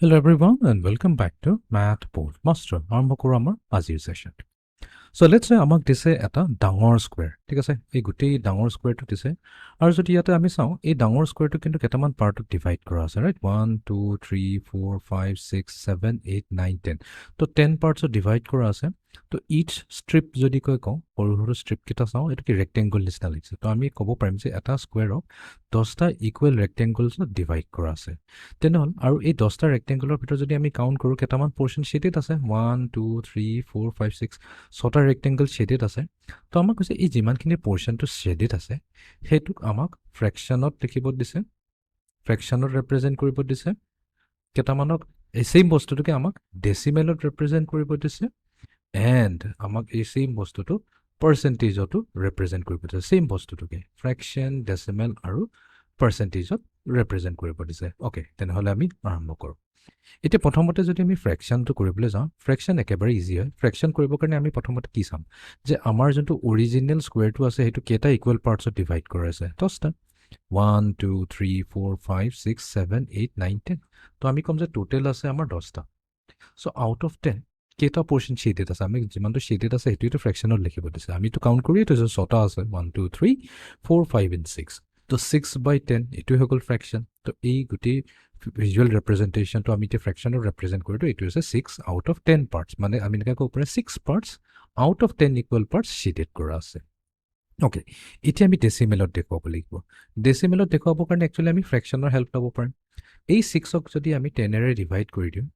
Hello everyone and welcome back to Math Board Master. আৰম্ভ কৰোঁ আমাৰ আজিৰ সেশন। So let's say আমাক দিছে এটা ডাঙৰ স্কোয়াৰ, ঠিক আছে? এই গোটেই ডাঙৰ স্কোয়াৰটো দিছে আৰু যদি ইয়াতে আমি চাওঁ এই ডাঙৰ স্কোয়াৰটো কিন্তু কেইটামান পাৰ্টত ডিভাইড কৰা আছে, ৰাইট? 1 2 3 4 5 6 7 8 9 10। তো 10 পাৰ্টছত ডিভাইড কৰা আছে। তো ইচ ষ্ট্ৰিপ যদি কওঁ সৰু সৰু ষ্ট্ৰিপ কেইটা চাওঁ, এইটো কি ৰেক্টেংগল নিচিনা লাগিছে। তো আমি ক'ব পাৰিম যে এটা স্কোয়াৰক 10টা ইকুৱেল ৰেক্টেংগলছত ডিভাইড কৰা আছে। তেনেহ'লে আৰু এই 10টা ৰেক্টেংগলৰ ভিতৰত যদি আমি কাউণ্ট কৰোঁ, কেইটামান পৰ্চন শ্বেডেড আছে। 1 2 3 4 5 6 ছটা ৰেক্টেংগল শ্বেডেড আছে। তো আমাক কৈছে এই যিমানখিনি পৰ্চনটো শ্বেডেড আছে সেইটোক আমাক ফ্ৰেকশ্যনত লিখিব দিছে, ফ্ৰেকশ্যনত ৰিপ্ৰেজেণ্ট কৰিব দিছে। কেইটামানক এই ছেইম বস্তুটোকে আমাক ডেচিমেলত ৰিপ্ৰেজেণ্ট কৰিব দিছে এণ্ড আমাক এই ছেইম বস্তুটো পাৰ্চেণ্টেজতো ৰিপ্ৰেজেণ্ট কৰিব দিছে। ছেইম বস্তুটোকে ফ্ৰেকশ্যন, ডেচিমেল আৰু পাৰ্চেণ্টেজত ৰিপ্ৰেজেণ্ট কৰিব দিছে। অ'কে, তেনেহ'লে আমি আৰম্ভ কৰোঁ। এতিয়া প্ৰথমতে যদি আমি ফ্ৰেকশ্যনটো কৰিবলৈ যাওঁ, ফ্ৰেকশ্যন একেবাৰে ইজি হয়। ফ্ৰেকশ্যন কৰিবৰ কাৰণে আমি প্ৰথমতে কি চাম যে আমাৰ যোনটো অৰিজিনেল স্কুৱেৰটো আছে সেইটো কেইটা ইকুৱেল পাৰ্টছত ডিভাইড কৰা আছে? 10টা। 1 2 3 4 5 6 7 8 9 10। তো আমি ক'ম যে টোটেল আছে আমাৰ 10টা। চ' আউট অফ 10 কেইটা পৰ্চন শ্বেডেড আছে? আমি যিমানটো শ্বেডেড আছে সেইটোৱেতো ফ্ৰেকশ্যনত লিখিব দিছে। আমিতো কাউণ্ট কৰিয়ে থৈছোঁ, 6টা আছে। 1 2 3 4 5 and 6। তো 6/10 এইটোৱে হৈ গ'ল ফ্ৰেকশ্যন। তো এই গোটেই ভিজুৱেল ৰিপ্ৰেজেণ্টেশ্যনটো আমি এতিয়া ফ্ৰেকশ্যনত ৰিপ্ৰেজেণ্ট কৰিলোঁ। এইটো হৈছে 6 আউট অফ 10 পাৰ্টছ, মানে আমি এনেকৈ ক'ব পাৰে 6 parts out of 10 equal parts shaded কৰা আছে। অ'কে, এতিয়া আমি ডেচিমেলত দেখুৱাব লাগিব। ডেচিমেলত দেখুৱাবৰ কাৰণে একচুৱেলি আমি ফ্ৰেকশ্যনৰ হেল্প ল'ব পাৰিম। এই 6ক যদি আমি 10ৰে ডিভাইড কৰি দিওঁ,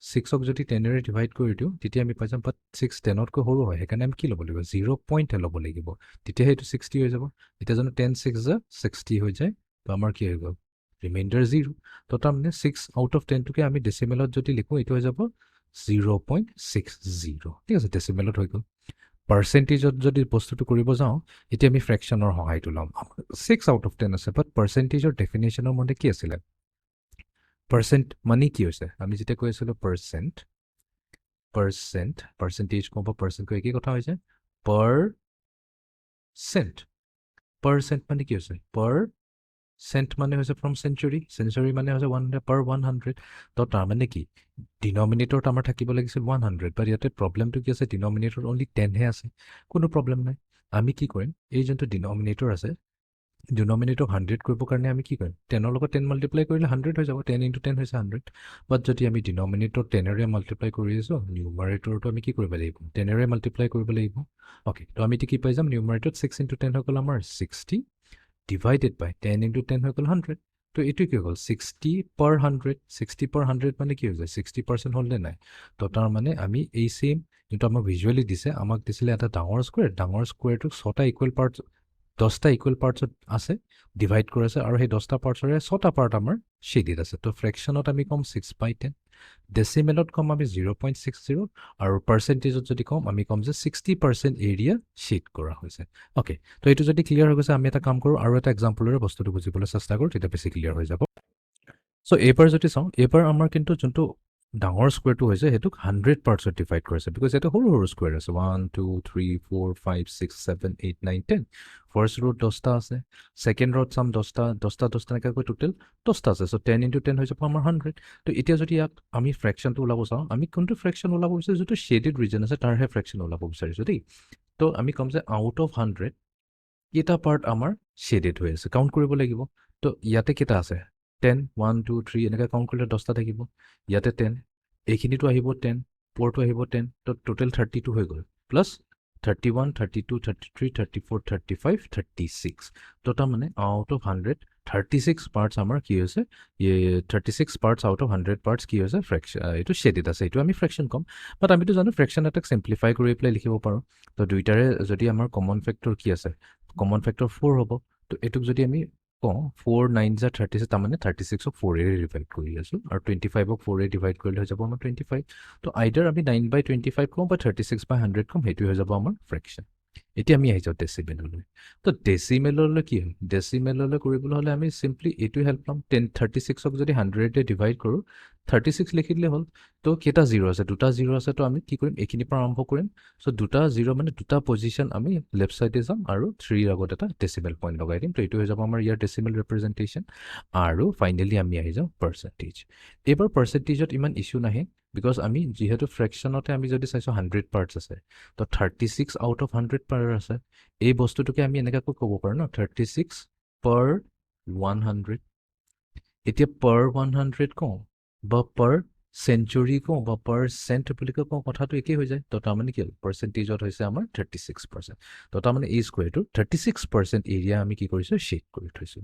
6ক যদি 10ৰে ডিভাইড কৰি দিওঁ তেতিয়া আমি পাই যাম, বাট 6 10তকৈ সৰু হয়, সেইকাৰণে আমি কি ল'ব লাগিব? 0 ল'ব লাগিব, তেতিয়াহে এইটো 60 হৈ যাব। এতিয়া জানো 10 6 যে 60 হৈ যায়, তো আমাৰ কি হৈ গ'ল? ৰিমাইণ্ডাৰ 0। তো তাৰমানে 6 আউট অফ 10টোকে আমি ডেচিমেলত যদি লিখোঁ এইটো হৈ যাব 0.60, ঠিক আছে? ডেচিমেলত হৈ গ'ল। পাৰ্চেণ্টেজত যদি বস্তুটো কৰিব যাওঁ, এতিয়া আমি ফ্ৰেকশ্যনৰ সহায়টো ল'ম। 6 আউট অফ 10 আছে, বাট পাৰ্চেণ্টেজৰ ডেফিনেশ্যনৰ মতে কি আছিলে? পাৰ্চেণ্ট মানে কি হৈছে? আমি যেতিয়া কৈ আছিলোঁ পাৰ্চেণ্টেজ কওঁ বা পাৰ্চেণ্ট কওঁ, একেই কথা হৈছে। পাৰ্চেণ্ট মানে কি হৈছে? চেণ্ট মানে হৈছে ফ্ৰম চেঞ্চুৰী, চেঞ্চুৰী মানে হৈছে 100 per 100। তো তাৰমানে কি? ডিনমিনেটৰত আমাৰ থাকিব লাগিছিল 100, বাট ইয়াতে প্ৰব্লেমটো কি আছে? ডিনমিনেটৰত অনলি 10হে আছে। কোনো প্ৰব্লেম নাই। আমি কি কৰিম? এই যোনটো ডিনমিনেটৰ আছে, ডিনমিনেটৰক 100 কৰিবৰ কাৰণে আমি কি কৰিম? 10ৰ লগত 10 মাল্টিপ্লাই কৰিলে 100 হৈ যাব। 10 × 10 হৈছে 100। বাট যদি আমি ডিনমিনেটৰ 10ৰে মাল্টিপ্লাই কৰি আছোঁ, নিউমাৰেটৰটো আমি কি কৰিব লাগিব? 10ৰে মাল্টিপ্লাই কৰিব লাগিব। অ'কে, তো আমি এতিয়া কি পাই যাম? নিউমাৰেটৰত 6 × 10 হৈ গ'ল আমাৰ 60 ডিভাইডেড বাই 10 × 10 হৈ গ'ল 100। তো এইটো কি হৈ গ'ল? 60 per 100। 60 per 100 মানে কি হৈ যায়? 60% হ'ল নে নাই? তো তাৰমানে আমি এই ছেইম যোনটো আমাক ভিজুৱেলি দিছে, আমাক দিছিলে এটা ডাঙৰ স্কুৱেৰ, ডাঙৰ স্কুৱেৰটোক 6টা ইকুৱেল পাৰ্টছ, 10টা ইকুৱেল পাৰ্টছত আছে, ডিভাইড কৰি আছে, আৰু সেই 10টা পাৰ্টছৰে 6টা পাৰ্ট আমাৰ শ্বেডেড আছে। তো ফ্ৰেকশ্যনত আমি ক'ম 6/10, ডেচিমেলত ক'ম আমি 0.60, আৰু পাৰ্চেণ্টেজত যদি ক'ম আমি ক'ম যে 60% এৰিয়া শ্বেড কৰা হৈছে। অ'কে, তো এইটো যদি ক্লিয়াৰ হৈ গৈছে, আমি এটা কাম কৰোঁ, আৰু এটা এক্সাম্পলৰে বস্তুটো বুজিবলৈ চেষ্টা কৰোঁ, তেতিয়া বেছি ক্লিয়াৰ হৈ যাব। চ' এইবাৰ যদি চাওঁ, এইবাৰ আমাৰ কিন্তু যোনটো ডাঙৰ স্কুৱেৰটো হৈছে সেইটোক 100 পাৰ্টছত ডিভাইড কৰিছে, বিকজ ইয়াতে সৰু সৰু স্কুৱেৰ আছে। 1 2 3 4 5 6 7 8 9 10। ফাৰ্ষ্ট ৰোত 10টা আছে, ছেকেণ্ড ৰোত চাম 10টা এনেকৈ টোটেল 10টা আছে। চ' 10 × 10 হৈ যাব আমাৰ 100। তো এতিয়া যদি ইয়াক আমি ফ্ৰেকশ্যনটো ওলাব চাওঁ, আমি কোনটো ফ্ৰেকশ্যন ওলাব বিচাৰিছোঁ? যিটো শ্বেডেড ৰিজন আছে তাৰহে ফ্ৰেকশ্যন ওলাব বিচাৰিছোঁ দেই। তো আমি ক'ম যে আউট অফ 100 কেইটা পাৰ্ট আমাৰ শ্বেডেড হৈ আছে, কাউণ্ট কৰিব লাগিব। তো ইয়াতে কেইটা আছে? 10 1 2 3 এনেকৈ কাউণ্ট কৰিলে 10টা থাকিব। ইয়াতে 10, এইখিনিতো আহিব 10, পৰটো আহিব 10, তো টোটেল 32 হৈ গ'ল, প্লাছ 31 32 33 34 35 36। তো তাৰমানে আউট অফ 100 36 পাৰ্টছ আমাৰ কি হৈছে? 36 পাৰ্টছ আউট অফ 100 পাৰ্টছ কি হৈছে? ফ্ৰেকশ্যন, এইটো শ্বেডেড আছে, এইটো আমি ফ্ৰেকশ্যন ক'ম। বাট আমিতো জানো ফ্ৰেকশ্যন এটাক চিম্প্লিফাই কৰি পেলাই লিখিব পাৰোঁ। তো দুইটাৰে যদি আমাৰ কমন ফেক্টৰ কি আছে? কমন ফেক্টৰ 4 হ'ব। তো এইটোক যদি আমি কওঁ 4 9 × 36, তাৰমানে 36ক 4ৰে ডিভাইড কৰি আছোঁ, আৰু 25ক 4ৰে ডিভাইড কৰিলে হৈ যাব আমাৰ 25। তো আইদাৰ আমি 9/25 কওঁ বা 36/100 কওঁ, সেইটোৱে হৈ যাব আমাৰ ফ্ৰেকশ্যন। এতিয়া আমি আহি যাওঁ ডেচিমেললৈ। তো ডেচিমেললৈ কি হয়? ডেচিমেললৈ কৰিবলৈ হ'লে আমি চিম্পলি এইটোৱে হেল্প ল'ম। 36ক যদি 100ৰে ডিভাইড কৰোঁ, 36 লিখি দিলে হ'ল তো কেইটা জিৰ' আছে দুটা জিৰ' আছে তো আমি কি কৰিম এইখিনিৰ পৰা আৰম্ভ কৰিম চ' দুটা জিৰ' মানে দুটা পজিশ্যন আমি লেফ্ট ছাইডে যাম আৰু 3ৰ আগত এটা ডেচিমেল পইণ্ট লগাই দিম তো এইটো হৈ যাব আমাৰ ইয়াৰ ডেচিমেল ৰিপ্ৰেজেণ্টেশ্যন আৰু ফাইনেলি আমি আহি যাওঁ পাৰ্চেণ্টেজ এইবাৰ পাৰ্চেণ্টেজত ইমান ইছ্যু নাহে বিকজ আমি যিহেতু ফ্ৰেকশ্যনতে আমি যদি চাইছোঁ 100 পাৰ্টছ আছে তো 36 আউট অফ 100 পাৰ আছে এই বস্তুটোকে আমি এনেকুৱাকৈ ক'ব পাৰোঁ ন 36 per 100 এতিয়া per 100 কওঁ বা per চেঞ্চুৰী কওঁ বা per চেণ্ট বুলি কওঁ কথাটো একেই হৈ যায় তো তাৰমানে কি হ'ল পাৰ্চেণ্টেজত হৈছে আমাৰ 36% তো তাৰমানে এই স্কুৱেৰটো 36% এৰিয়া আমি কি কৰিছোঁ শ্বেড কৰি থৈছোঁ